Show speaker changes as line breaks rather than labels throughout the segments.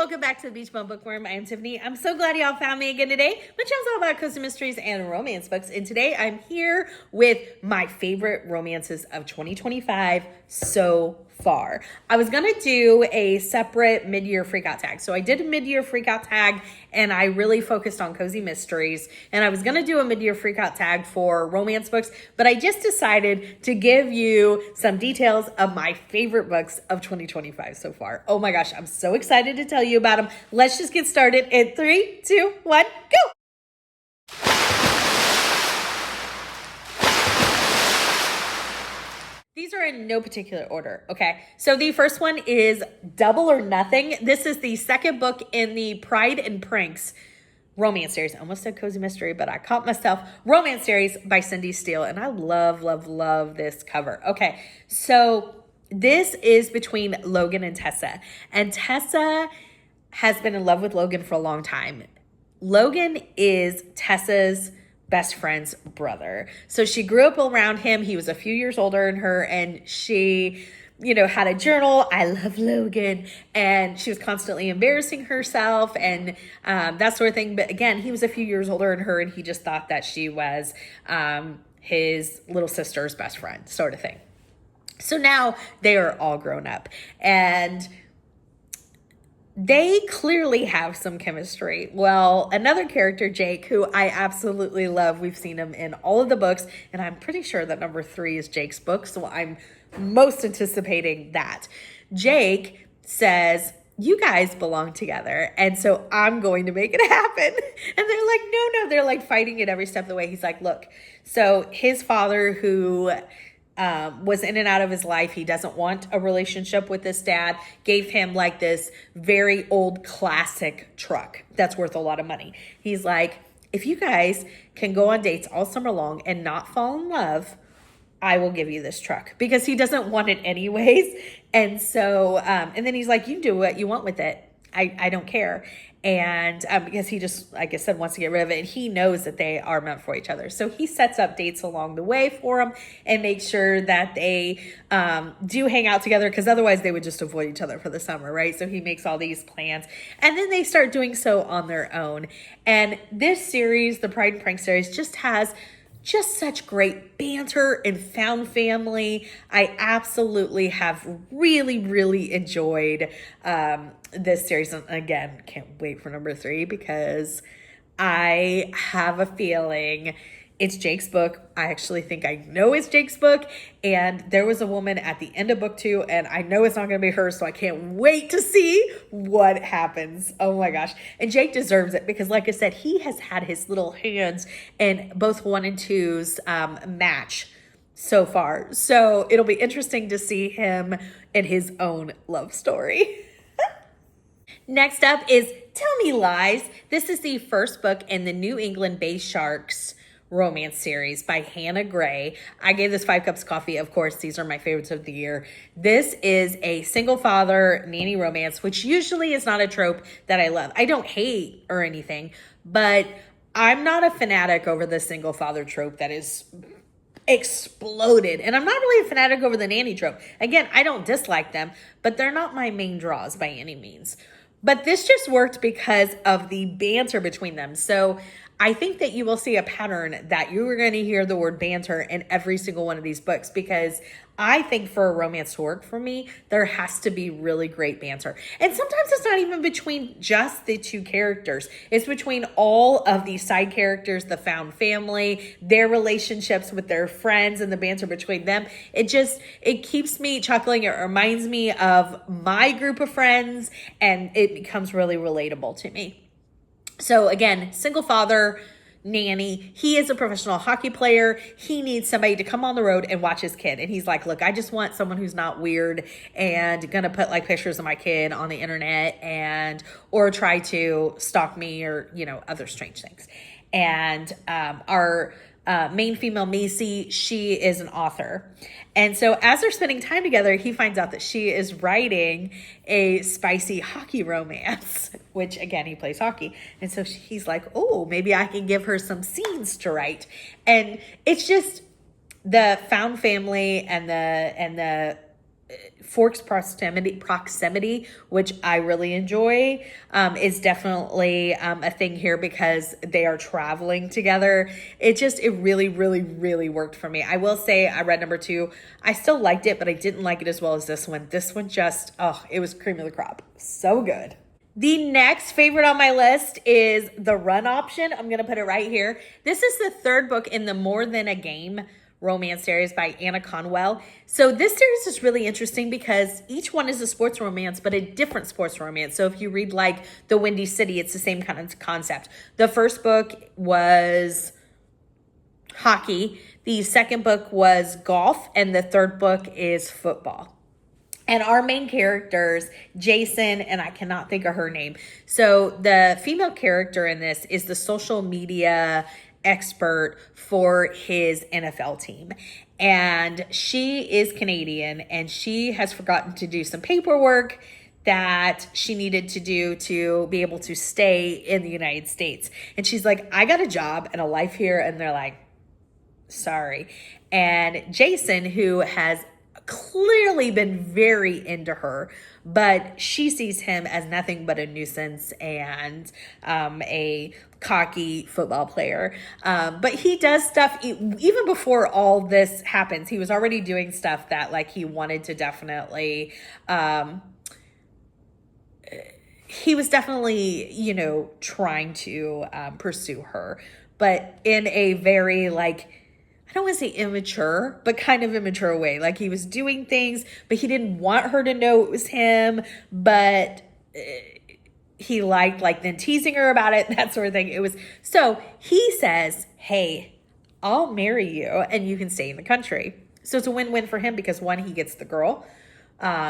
welcome back to the Beach Bum Bookworm. I am Tiffany. I'm so glad y'all found me again today. My channel's all about cozy mysteries and romance books, and today I'm here with my favorite romances of 2025 so far. I was gonna do a separate mid-year freakout tag. So I did a mid-year freakout tag and I really focused on cozy mysteries. And I was gonna do a mid-year freakout tag for romance books, but I just decided to give you some details of my favorite books of 2025 so far. Oh my gosh, I'm so excited to tell you about them. Let's just get started in 3, 2, 1, go! These are in no particular order, okay? So the first one is Double or Nothing. This is the second book in the Pride and Pranks romance series. I almost said cozy mystery, but I caught myself. Romance series by Cindy Steele, and I love, love, love this cover. Okay, so this is between Logan and Tessa, and Tessa has been in love with Logan for a long time. Logan is Tessa's best friend's brother. So she grew up around him. He was a few years older than her, and she, had a journal. I love Logan. And she was constantly embarrassing herself and that sort of thing. But again, he was a few years older than her, and he just thought that she was his little sister's best friend, sort of thing. So now they are all grown up, and they clearly have some chemistry. Well, another character, Jake, who I absolutely love, we've seen him in all of the books, and I'm pretty sure that number 3 is Jake's book, so I'm most anticipating that. Jake says, you guys belong together, and so I'm going to make it happen. And they're like, no, they're like fighting it every step of the way. He's like, look, so his father, who was in and out of his life, he doesn't want a relationship with this dad, gave him like this very old classic truck that's worth a lot of money. He's like, if you guys can go on dates all summer long and not fall in love, I will give you this truck, because he doesn't want it anyways. And so, and then he's like, you do what you want with it. I don't care. And because he just, like I said, wants to get rid of it, and he knows that they are meant for each other. So he sets up dates along the way for them and makes sure that they do hang out together, because otherwise they would just avoid each other for the summer, right? So he makes all these plans, and then they start doing so on their own. And this series, the Pride and Prank series, just has just such great banter and found family. I absolutely have really, really enjoyed this series. And again, can't wait for number 3, because I have a feeling it's Jake's book. I actually think I know it's Jake's book. And there was a woman at the end of book 2, and I know it's not going to be her, so I can't wait to see what happens. Oh my gosh. And Jake deserves it, because like I said, he has had his little hands in both 1 and 2's match so far. So it'll be interesting to see him in his own love story. Next up is Tell Me Lies. This is the first book in the New England Bay Sharks romance series by Hannah Gray. I gave this 5 cups of coffee. Of course, these are my favorites of the year. This is a single father nanny romance, which usually is not a trope that I love. I don't hate or anything, but I'm not a fanatic over the single father trope that is exploded. And I'm not really a fanatic over the nanny trope. Again, I don't dislike them, but they're not my main draws by any means. But this just worked because of the banter between them. So I think that you will see a pattern that you are going to hear the word banter in every single one of these books, because I think for a romance to work for me, there has to be really great banter. And sometimes it's not even between just the 2 characters. It's between all of the side characters, the found family, their relationships with their friends, and the banter between them. It keeps me chuckling. It reminds me of my group of friends, and it becomes really relatable to me. So again, single father, nanny. He is a professional hockey player. He needs somebody to come on the road and watch his kid. And he's like, look, I just want someone who's not weird and going to put like pictures of my kid on the internet or try to stalk me or, other strange things. And our main female, Macy, she is an author. And so as they're spending time together, he finds out that she is writing a spicy hockey romance, which again, he plays hockey. And so he's like, oh, maybe I can give her some scenes to write. And it's just the found family and the Forks proximity, which I really enjoy, is definitely a thing here because they are traveling together. It really, really, really worked for me. I will say I read number 2. I still liked it, but I didn't like it as well as this one. This one just, it was cream of the crop. So good. The next favorite on my list is the Run option. I'm going to put it right here. This is the 3rd book in the More Than a Game romance series by Annah Conwell. So this series is really interesting because each one is a sports romance, but a different sports romance. So if you read like The Windy City, it's the same kind of concept. The first book was hockey. The second book was golf. And the third book is football. And our main characters, Jason, and I cannot think of her name. So the female character in this is the social media expert for his NFL team. And she is Canadian, and she has forgotten to do some paperwork that she needed to do to be able to stay in the United States. And she's like, I got a job and a life here. And they're like, sorry. And Jason, who has clearly been very into her, but she sees him as nothing but a nuisance and a cocky football player. But he does stuff even before all this happens. He was already doing stuff that like he wanted to definitely he was definitely, you know, trying to pursue her, but in a very like, I don't want to say immature, but kind of immature way. Like he was doing things, but he didn't want her to know it was him, but he liked like then teasing her about it, that sort of thing. It was, so he says, hey, I'll marry you and you can stay in the country. So it's a win-win for him because one, he gets the girl,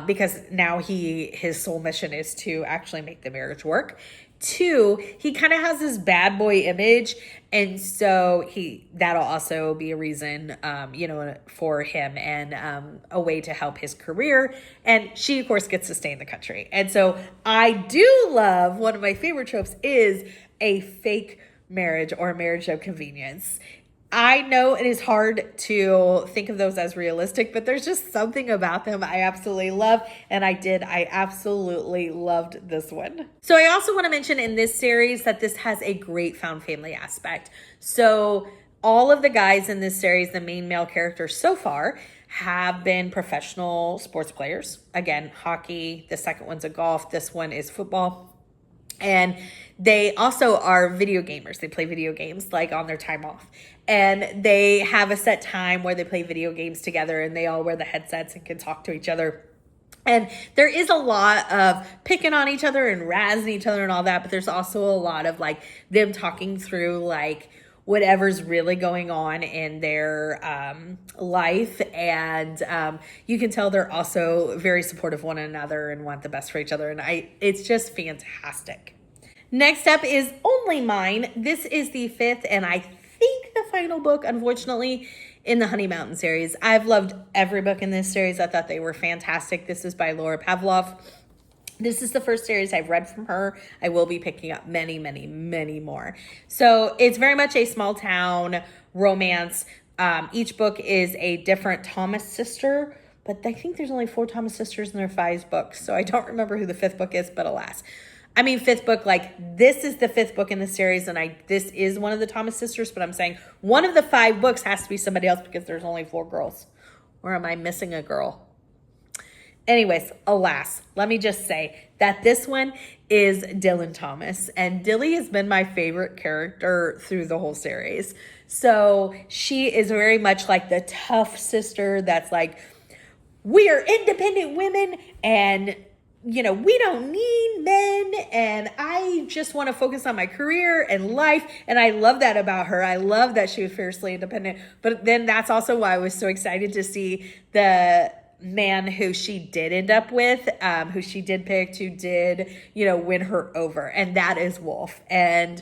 because now his sole mission is to actually make the marriage work. 2, he kind of has this bad boy image. And so that'll also be a reason, you know, for him and a way to help his career. And she, of course, gets to stay in the country. And so I do love, one of my favorite tropes is a fake marriage or a marriage of convenience. I know it is hard to think of those as realistic, but there's just something about them I absolutely love. And I absolutely loved this one. So I also want to mention in this series that this has a great found family aspect. So all of the guys in this series, the main male characters so far, have been professional sports players. Again, hockey, the second one's a golf, this one is football. And they also are video gamers. They play video games like on their time off. And they have a set time where they play video games together and they all wear the headsets and can talk to each other. And there is a lot of picking on each other and razzing each other and all that. But there's also a lot of like them talking through like whatever's really going on in their life. And you can tell they're also very supportive of one another and want the best for each other. And it's just fantastic. Next up is Only Mine. This is the 5th and I think the final book, unfortunately, in the Honey Mountain series. I've loved every book in this series. I thought they were fantastic. This is by Laura Pavlov. This is the first series I've read from her. I will be picking up many, many, many more. So it's very much a small town romance. Each book is a different Thomas sister, but I think there's only 4 Thomas sisters and there are 5 books. So I don't remember who the 5th book is, but alas. I mean, 5th book, like this is the 5th book in the series and this is one of the Thomas sisters, but I'm saying one of the 5 books has to be somebody else because there's only 4 girls. Or am I missing a girl? Anyways, alas, let me just say that this one is Dylan Thomas. And Dilly has been my favorite character through the whole series. So she is very much like the tough sister that's like, we are independent women and, you know, we don't need men and I just want to focus on my career and life. And I love that about her. I love that she was fiercely independent. But then that's also why I was so excited to see the man who she did end up with, who she did pick, who did, you know, win her over. And that is Wolf. And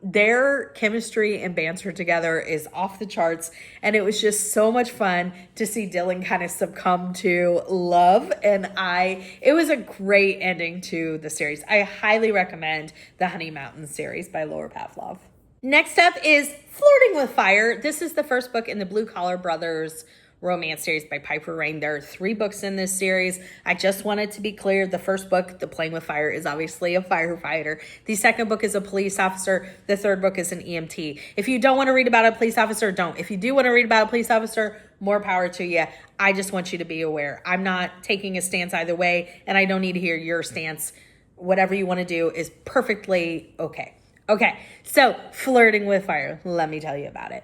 their chemistry and banter together is off the charts. And it was just so much fun to see Dylan kind of succumb to love. And it was a great ending to the series. I highly recommend the Honey Mountain series by Laura Pavlov. Next up is Flirting with Fire. This is the first book in the Blue Collar Brothers romance series by Piper Rayne. There are 3 books in this series. I just wanted to be clear. The first book, The Playing with Fire, is obviously a firefighter. The second book is a police officer. The third book is an EMT. If you don't want to read about a police officer, don't. If you do want to read about a police officer, more power to you. I just want you to be aware. I'm not taking a stance either way, and I don't need to hear your stance. Whatever you want to do is perfectly okay. Okay, so Flirting with Fire. Let me tell you about it.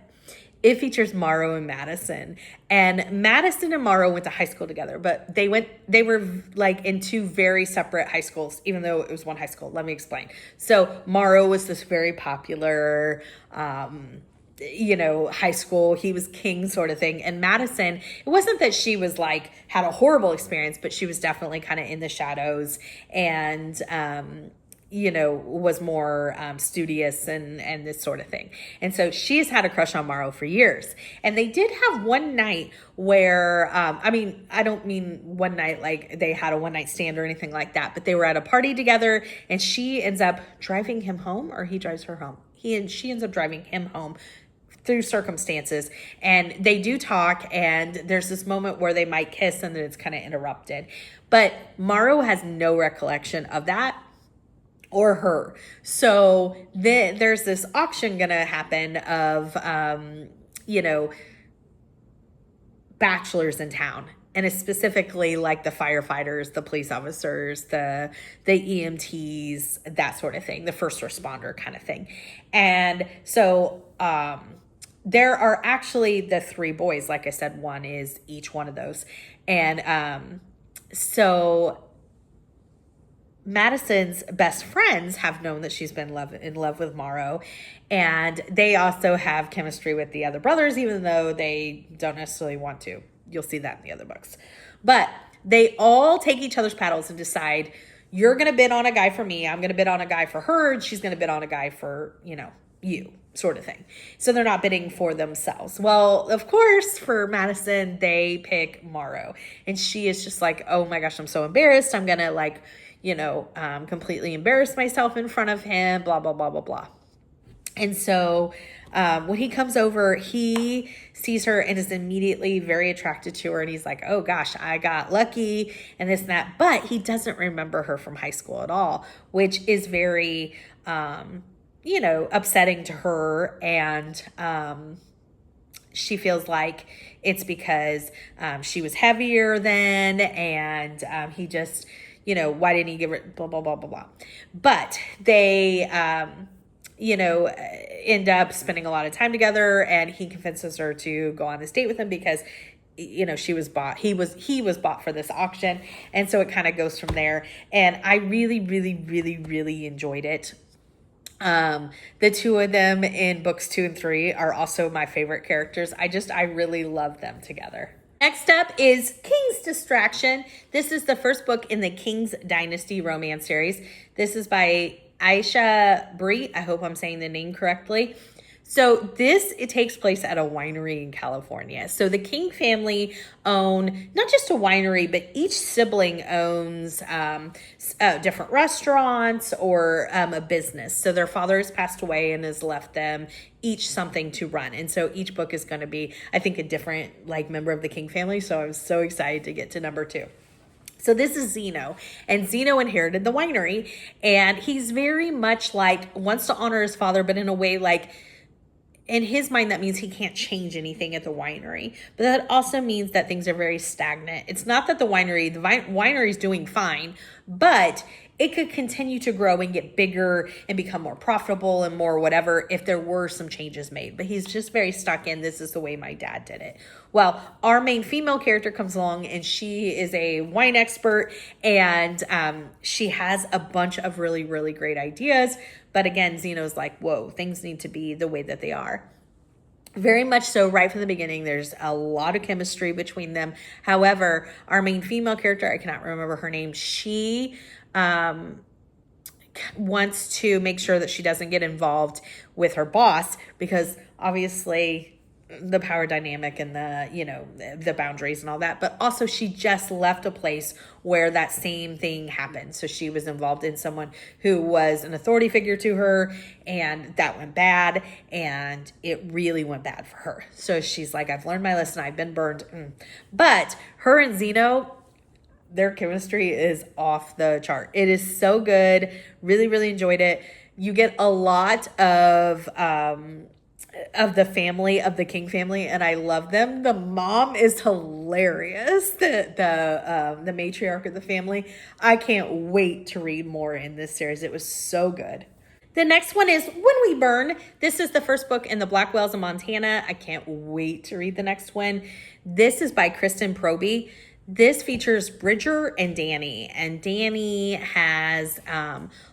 It features Morrow and Madison. And Madison and Morrow went to high school together, but they were like in 2 very separate high schools, even though it was one high school. Let me explain. So Morrow was this very popular, high school. He was king sort of thing. And Madison, it wasn't that she was like, had a horrible experience, but she was definitely kind of in the shadows and, was more studious and this sort of thing. And so she's had a crush on Morrow for years. And they did have one night where, I don't mean one night like they had a one-night stand or anything like that, but they were at a party together and she ends up driving him home, or he drives her home. She ends up driving him home through circumstances, and they do talk, and there's this moment where they might kiss and then it's kind of interrupted. But Morrow has no recollection of that or her. So there's this auction gonna happen of, bachelors in town. And it's specifically like the firefighters, the police officers, the EMTs, that sort of thing, the first responder kind of thing. And so there are actually the 3 boys. Like I said, one is each one of those. And so Madison's best friends have known that she's been in love with Morrow, and they also have chemistry with the other brothers, even though they don't necessarily want to. You'll see that in the other books. But they all take each other's paddles and decide, you're going to bid on a guy for me, I'm going to bid on a guy for her, and she's going to bid on a guy for, you, sort of thing. So they're not bidding for themselves. Well, of course, for Madison, they pick Morrow. And she is just like, oh my gosh, I'm so embarrassed. I'm going to completely embarrass myself in front of him, blah, blah, blah, blah, blah. And so when he comes over, he sees her and is immediately very attracted to her. And he's like, oh gosh, I got lucky and this and that. But he doesn't remember her from high school at all, which is very, upsetting to her. And she feels like it's because she was heavier then. And he just, why didn't he give her blah, blah, blah, blah, blah. But they, end up spending a lot of time together, and he convinces her to go on this date with him because, she was bought. He was bought for this auction. And so it kind of goes from there. And I really, really, really, really enjoyed it. The 2 of them in books 2 and 3 are also my favorite characters. I really love them together. Next up is King's Distraction. This is the first book in the King Dynasty romance series. This is by Iesha Bree. I hope I'm saying the name correctly. So it takes place at a winery in California. So the King family own not just a winery, but each sibling owns different restaurants or a business. So their father has passed away and has left them each something to run. And so each book is going to be, I think, a different member of the King family. So I'm so excited to get to number 2. So this is Zeno, and Zeno inherited the winery, and he's very much wants to honor his father, but in a way in his mind, that means he can't change anything at the winery. But that also means that things are very stagnant. It's not that the winery is doing fine, but it could continue to grow and get bigger and become more profitable and more whatever if there were some changes made. But he's just very stuck in, this is the way my dad did it. Well, our main female character comes along, and she is a wine expert, and she has a bunch of really, really great ideas. But again, Zeno's like, whoa, things need to be the way that they are. Very much so, right from the beginning, there's a lot of chemistry between them. However, our main female character, I cannot remember her name, she wants to make sure that she doesn't get involved with her boss, because obviously the power dynamic and the, you know, the boundaries and all that. But also she just left a place where that same thing happened. So she was involved in someone who was an authority figure to her, and that went bad, and it really went bad for her. So she's like, I've learned my lesson. I've been burned. But her and Zeno, their chemistry is off the chart. It is so good. Really, really enjoyed it. You get a lot of the family, of the King family, and I love them. The mom is hilarious. The matriarch of the family. I can't wait to read more in this series. It was so good. The next one is When We Burn. This is the first book in the Blackwells of Montana. I can't wait to read the next one. This is by Kristy Proby. This features Bridger and Danny, and Danny has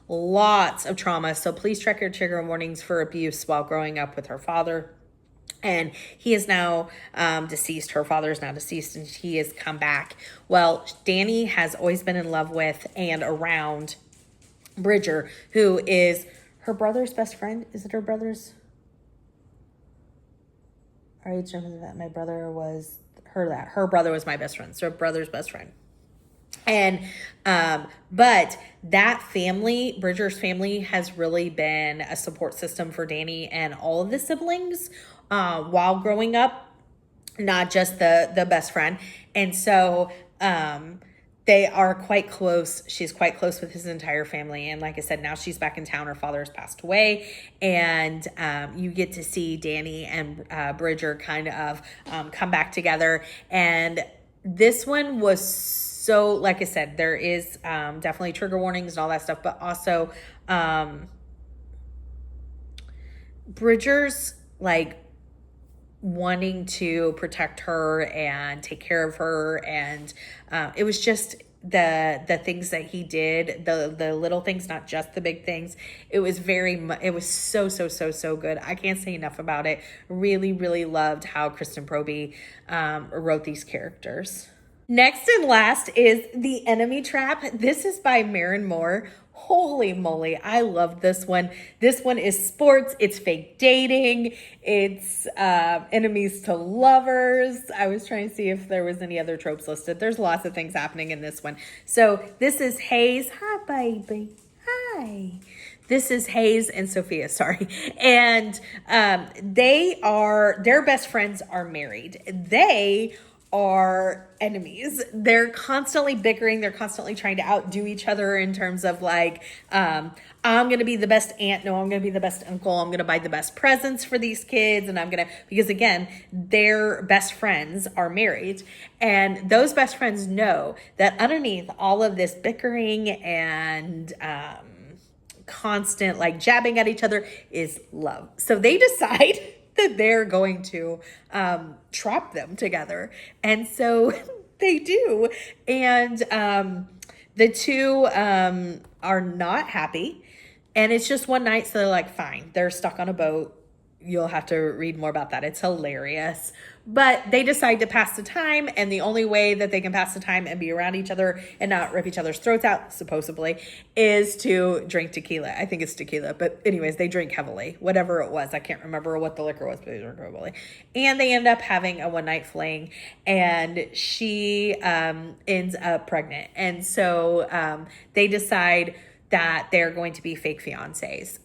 lots of trauma. So please check your trigger warnings for abuse while growing up with her father. And he is now deceased. Her father is now deceased, and he has come back. Well, Danny has always been in love with and around Bridger, who is her brother's best friend. Is it her brother's? Are you determined that my brother was her brother was my best friend, so her brother's best friend. And but that family, Bridger's family, has really been a support system for Danny and all of the siblings while growing up, not just the best friend. And so they are quite close. She's quite close with his entire family. And like I said, now she's back in town. Her father has passed away. And you get to see Danny and Bridger kind of come back together. And this one was so, like I said, there is definitely trigger warnings and all that stuff. But also Bridger's like wanting to protect her and take care of her, and it was just the things that he did, the little things, not just the big things. It was it was so good. I can't say enough about it. Really, really loved how Kristy Proby wrote these characters. Next and last is The Enemy Trap. This is by Maren Moore. Holy moly, I love this one. This one is sports, it's fake dating, it's enemies to lovers. I was trying to see if there was any other tropes listed. There's lots of things happening in this one. So this is Hayes. Hi, baby. Hi. This is Hayes and Sophia, sorry. And their best friends are married. They are enemies. They're constantly bickering. They're constantly trying to outdo each other in terms of like, I'm going to be the best aunt. No, I'm going to be the best uncle. I'm going to buy the best presents for these kids. And because again, their best friends are married. And those best friends know that underneath all of this bickering and, constant like jabbing at each other is love. So they decide that they're going to trap them together. And so they do. And the two are not happy. And it's just one night, so they're like, fine. They're stuck on a boat. You'll have to read more about that. It's hilarious. But they decide to pass the time, and the only way that they can pass the time and be around each other and not rip each other's throats out, supposedly, is to drink tequila. I think it's tequila, but anyways, they drink heavily. Whatever it was. I can't remember what the liquor was, but they drink heavily. And they end up having a one-night fling, and she ends up pregnant. And so they decide that they're going to be fake fiancés.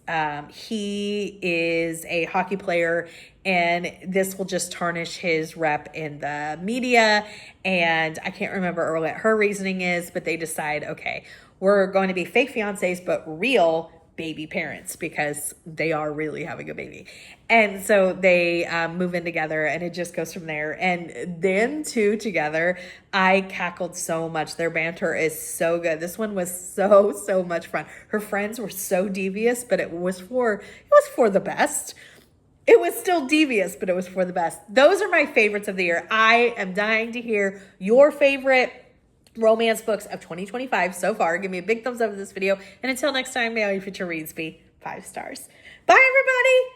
He is a hockey player, and this will just tarnish his rep in the media. And I can't remember what her reasoning is, but they decide, okay, we're going to be fake fiancés, but real baby parents, because they are really having a baby. And so they move in together, and it just goes from there. And them two together, I cackled so much. Their banter is so good. This one was so much fun. Her friends were so devious, but it was for the best. It was still devious, but it was for the best. Those are my favorites of the year. I am dying to hear your favorite romance books of 2025 so far. Give me a big thumbs up in this video. And until next time, may all your future reads be 5 stars. Bye, everybody.